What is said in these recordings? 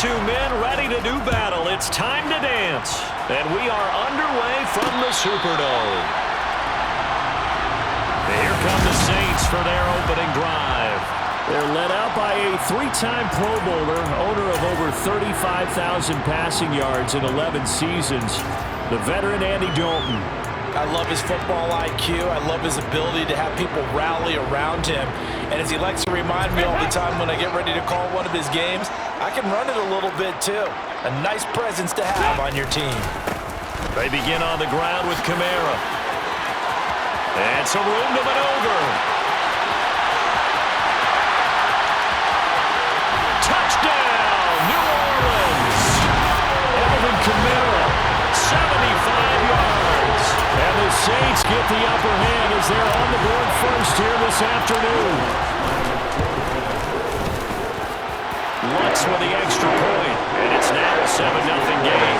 two men ready to do battle. It's time to dance. And we are underway from the Superdome. Here come the Saints for their opening drive. They're led out by a three-time Pro Bowler, owner of over 35,000 passing yards in 11 seasons, the veteran Andy Dalton. I love his football IQ. I love his ability to have people rally around him. And as he likes to remind me all the time when I get ready to call one of his games, I can run it a little bit too. A nice presence to have on your team. They begin on the ground with Kamara. And some room to maneuver. Touchdown, New Orleans. Alvin Kamara, 75 yards. And the Saints get the upper hand as they're on the board first here this afternoon. Lutz with the extra point, and it's now a 7-0 game.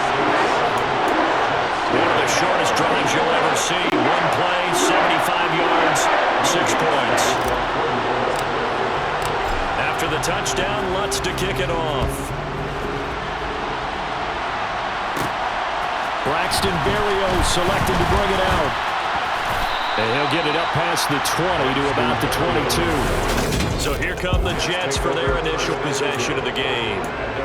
One of the shortest drives you'll ever see. One play, 75 yards, 6 points. After the touchdown, Lutz to kick it off. Braxton Berrios selected to bring it out. And he'll get it up past the 20 to about the 22. So here come the Jets for their initial possession of the game.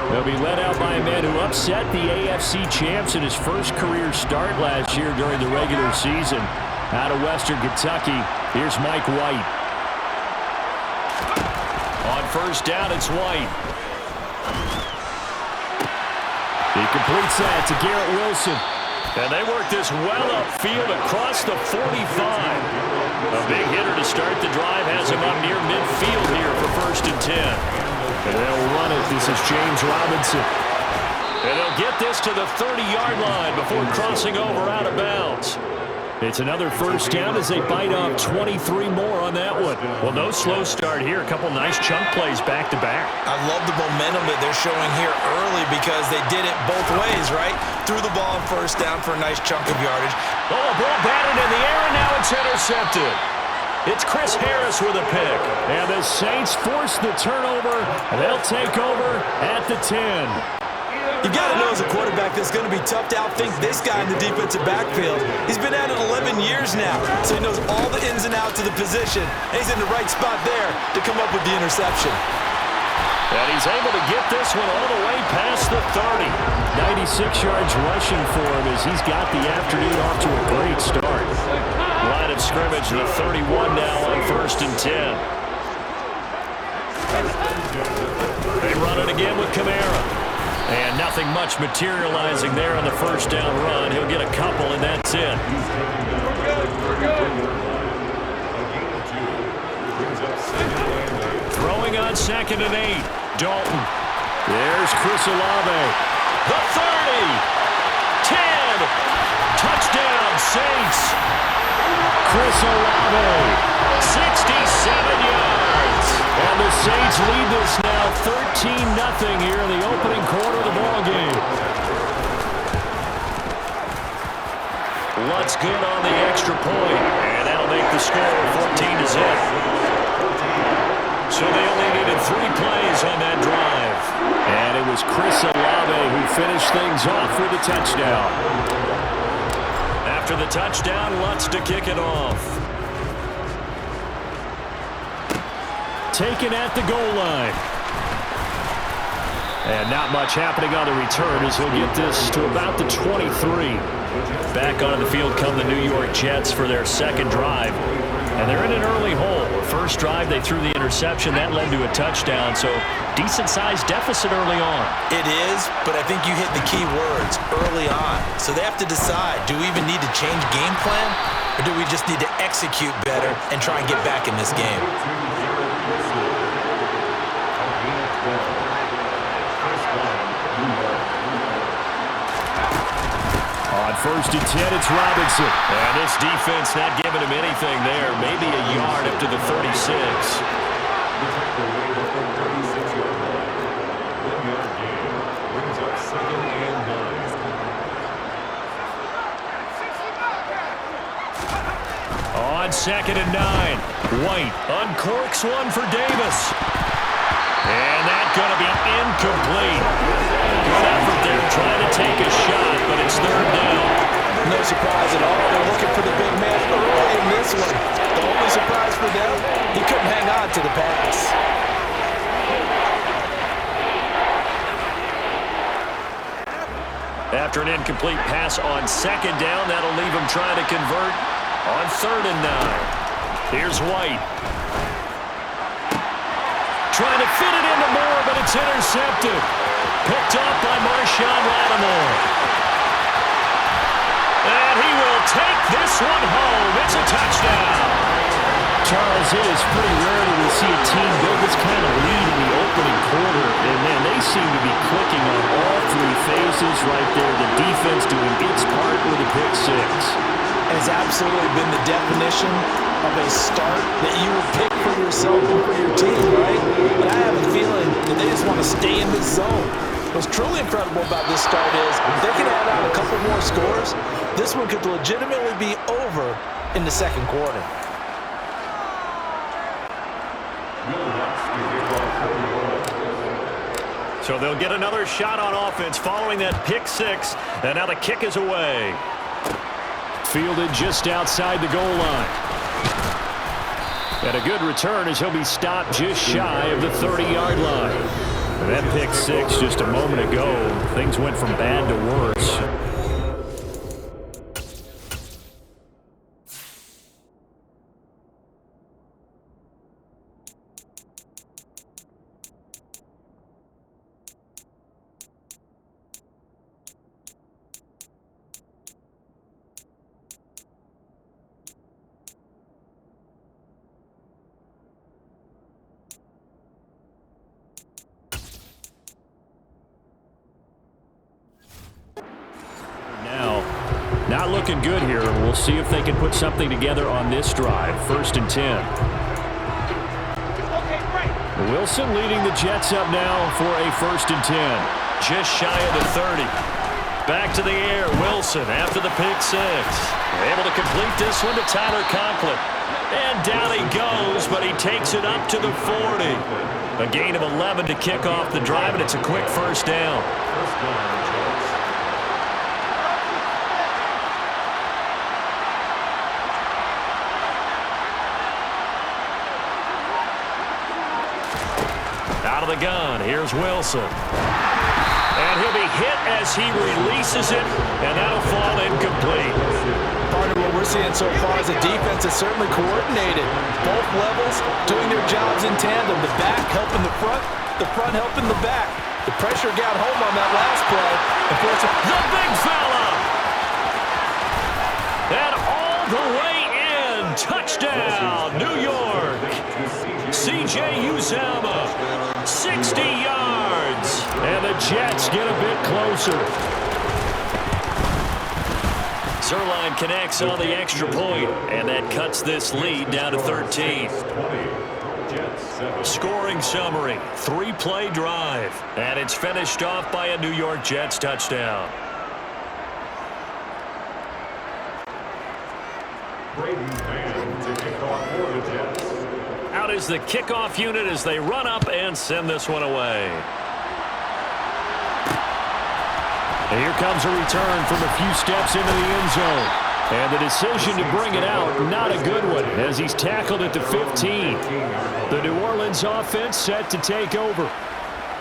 They'll be led out by a man who upset the AFC champs in his first career start last year during the regular season. Out of Western Kentucky, here's Mike White. On first down, it's White. He completes that to Garrett Wilson. And they work this well upfield across the 45. A big hitter to start the drive has him up near midfield here for 1st and 10. And they'll run it. This is James Robinson. And they'll get this to the 30-yard line before crossing over out of bounds. It's another first down as they bite off 23 more on that one. Well, no slow start here. A couple nice chunk plays back-to-back. I love the momentum that they're showing here early because they did it both ways, right? Threw the ball on first down for a nice chunk of yardage. Oh, a ball batted in the air, and now it's intercepted. It's Chris Harris with a pick. And the Saints force the turnover, and they'll take over at the 10. You got to know as a quarterback that's going to be tough to outthink this guy in the defensive backfield. He's been at it 11 years now, so he knows all the ins and outs of the position, and he's in the right spot there to come up with the interception. And he's able to get this one all the way past the 30. 96 yards rushing for him as he's got the afternoon off to a great start. Line of scrimmage, the 31 now on 1st and 10. They run it again with Kamara. And nothing much materializing there on the first down run. He'll get a couple, and that's it. Throwing on 2nd and 8. Dalton. There's Chris Olave. The 30. 10. Touchdown, Saints. Chris Olave. 67 yards. And the Saints lead this now 13-0 here in the opening quarter of the ballgame. Lutz good on the extra point, and that'll make the score 14-0. So they only needed 3 plays on that drive. And it was Chris Olave who finished things off with a touchdown. After the touchdown, Lutz to kick it off. Taken at the goal line. And not much happening on the return as he'll get this to about the 23. Back on the field come the New York Jets for their second drive. And they're in an early hole. First drive, they threw the interception. That led to a touchdown, so decent-sized deficit early on. It is, but I think you hit the key words early on. So they have to decide, do we even need to change game plan, or do we just need to execute better and try and get back in this game? On 1st and 10, it's Robinson. And this defense not giving him anything there. Maybe a yard up to the 36. On 2nd and 9, White uncorks one for Davis. And that going to be incomplete. Good effort there trying to take a shot, but it's third down. No surprise at all. They're looking for the big man early in this one. The only surprise for them, he couldn't hang on to the pass. After an incomplete pass on second down, that'll leave him trying to convert on 3rd and 9. Here's White. Trying to fit it into Moore, but it's intercepted. Picked up by Marshawn Lattimore. And he will take this one home. It's a touchdown. Charles, it is pretty rare that we see a team build this kind of lead in the opening quarter, and man, they seem to be clicking on all 3 phases right there. The defense doing its part with a pick 6. Has absolutely been the definition of a start that you would pick for yourself and for your team, right? But I have a feeling that they just want to stay in this zone. What's truly incredible about this start is if they can add on a couple more scores, this one could legitimately be over in the second quarter. So they'll get another shot on offense following that pick 6, and now the kick is away. Fielded just outside the goal line. And a good return as he'll be stopped just shy of the 30-yard line. And that pick 6 just a moment ago, things went from bad to worse. Not looking good here. We'll see if they can put something together on this drive. 1st and 10. Wilson leading the Jets up now for a 1st and 10. Just shy of the 30. Back to the air, Wilson after the pick 6. Able to complete this one to Tyler Conklin. And down he goes, but he takes it up to the 40. A gain of 11 to kick off the drive, and it's a quick 1st down. Out of the gun, here's Wilson. And he'll be hit as he releases it, and that'll fall incomplete. Part of what we're seeing so far is a defense that's certainly coordinated. Both levels doing their jobs in tandem. The back helping the front helping the back. The pressure got home on that last play. The big fella! And all the way in. Touchdown, New York. C.J. Uzomah. 60 yards. And the Jets get a bit closer. Zuerlein connects on the extra point, and that cuts this lead down to 13. Scoring summary, 3-play drive, and it's finished off by a New York Jets touchdown. Out is the kickoff unit as they run up and send this one away. And here comes a return from a few steps into the end zone. And the decision to bring it out, not a good one, as he's tackled at the 15. The New Orleans offense set to take over.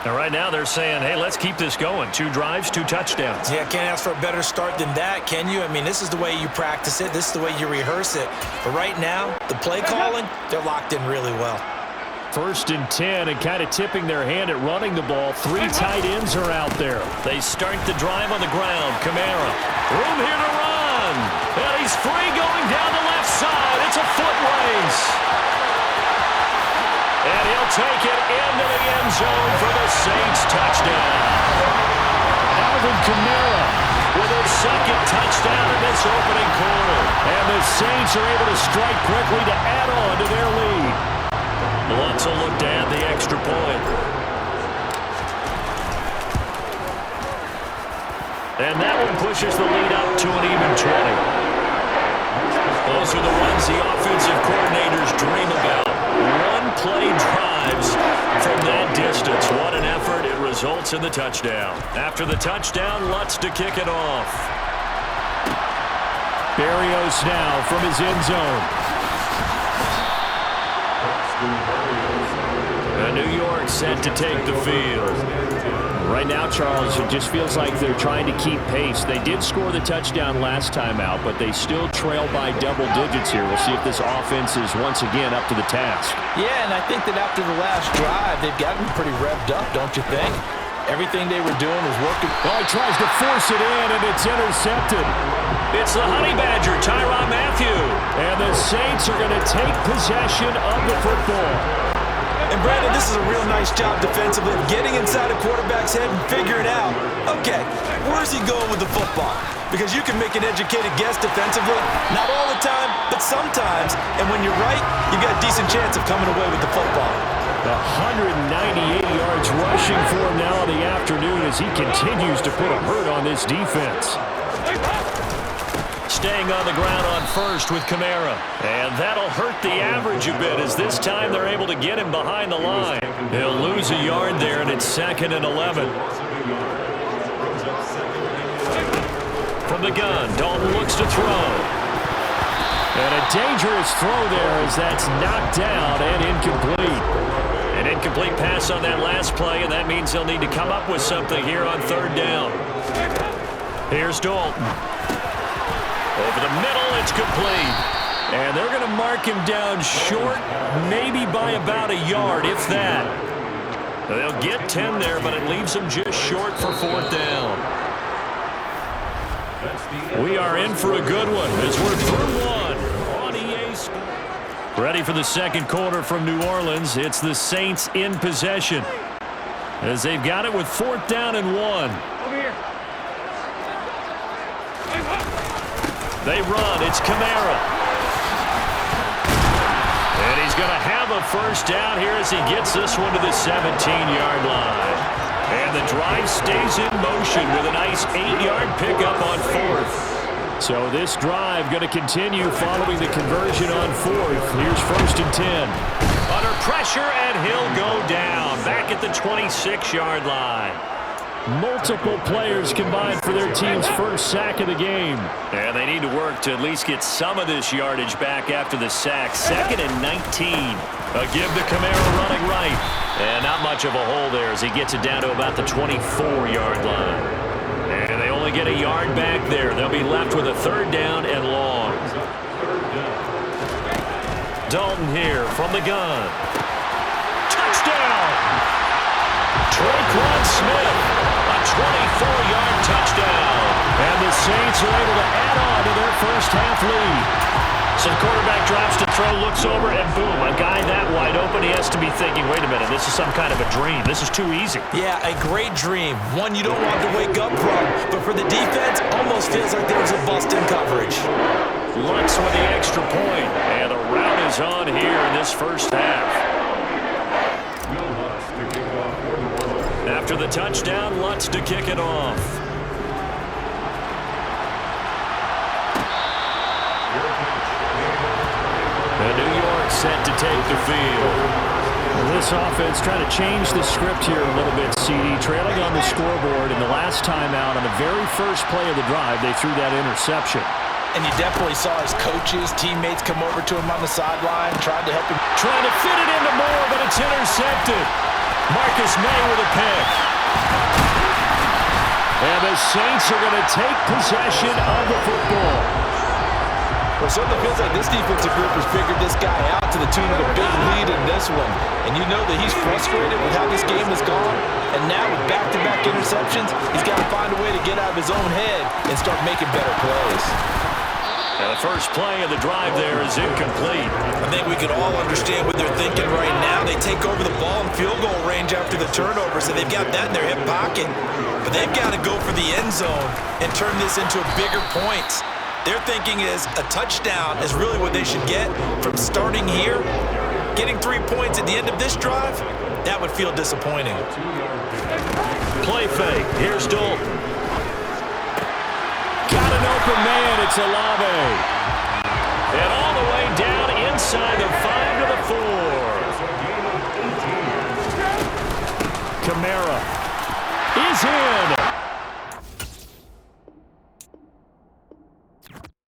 And right now they're saying, hey, let's keep this going. 2 drives, 2 touchdowns. Yeah, can't ask for a better start than that, can you? I mean, this is the way you practice it. This is the way you rehearse it. But right now, the play calling, they're locked in really well. 1st and 10, and kind of tipping their hand at running the ball. 3 tight ends are out there. They start the drive on the ground. Kamara, room here to run. And he's free going down the left side. It's a foot race. And he'll take it into the end zone for the Saints touchdown. Alvin Kamara with his 2nd touchdown in this opening quarter. And the Saints are able to strike quickly to add on to their lead. Wants a look to add the extra point. And that one pushes the lead up to an even 20. Those are the ones the offensive coordinators dream about. One-play drives from that distance. What an results in the touchdown. After the touchdown, Lutz to kick it off. Berrios now from his end zone. And New York set to take the field. Right now, Charles, it just feels like they're trying to keep pace. They did score the touchdown last time out, but they still trail by double digits here. We'll see if this offense is once again up to the task. Yeah, and I think that after the last drive, they've gotten pretty revved up, don't you think? Everything they were doing was working. Oh, he tries to force it in, and it's intercepted. It's the Honey Badger, Tyrann Mathieu. And the Saints are going to take possession of the football. And Brandon, this is a real nice job defensively of getting inside a quarterback's head and figuring out, okay, where's he going with the football? Because you can make an educated guess defensively, not all the time, but sometimes. And when you're right, you've got a decent chance of coming away with the football. 198 yards rushing for him now in the afternoon as he continues to put a hurt on this defense. Staying on the ground on first with Kamara. And that'll hurt the average a bit as this time they're able to get him behind the line. He'll lose a yard there, and it's 2nd and 11. From the gun, Dalton looks to throw. And a dangerous throw there as that's knocked down and incomplete. An incomplete pass on that last play, and that means they'll need to come up with something here on 3rd down. Here's Dalton. Over the middle, it's complete. And they're going to mark him down short, maybe by about a yard, if that. They'll get 10 there, but it leaves them just short for 4th down. We are in for a good one as we're through one on EA Sports. Ready for the second quarter from New Orleans. It's the Saints in possession as they've got it with 4th down and 1. Over here. They run. It's Kamara. And he's going to have a first down here as he gets this one to the 17-yard line. And the drive stays in motion with a nice 8-yard pickup on 4th. So this drive going to continue following the conversion on 4th. Here's 1st and 10. Under pressure, and he'll go down back at the 26-yard line. Multiple players combined for their team's first sack of the game. And they need to work to at least get some of this yardage back after the sack. 2nd and 19. A give to Kamara running right. And not much of a hole there as he gets it down to about the 24-yard line. And they only get a yard back there. They'll be left with a 3rd down and long. Dalton here from the gun. Touchdown! Tre'Quan Smith. A 24-yard touchdown. And the Saints are able to add on to their first half lead. So the quarterback drops to throw, looks over, and boom, a guy that wide open, he has to be thinking, wait a minute, this is some kind of a dream. This is too easy. Yeah, a great dream. One you don't want to wake up from. But for the defense, almost feels like there was a bust in coverage. Lutz with the extra point. And the route is on here in this first half. After the touchdown, Lutz to kick it off. And New York set to take the field. Well, this offense trying to change the script here a little bit, CD. Trailing on the scoreboard, and the last time out on the very first play of the drive, they threw that interception. And you definitely saw his coaches, teammates come over to him on the sideline, tried to help him. Trying to fit it into Moore, but it's intercepted. Marcus May with a pick. And the Saints are going to take possession of the football. Well, it certainly feels like this defensive group has figured this guy out to the tune of a big lead in this one. And you know that he's frustrated with how this game has gone. And now with back-to-back interceptions, he's got to find a way to get out of his own head and start making better plays. And the first play of the drive there is incomplete. I think we can all understand what they're thinking right now. They take over the ball in field goal range after the turnover, so they've got that in their hip pocket. But they've got to go for the end zone and turn this into a bigger point. Their thinking is a touchdown is really what they should get from starting here. Getting 3 points at the end of this drive, that would feel disappointing. Play fake. Here's Dalton. Got an open man. It's Olave. And all the way down inside the 5 to the 4. Kamara is in.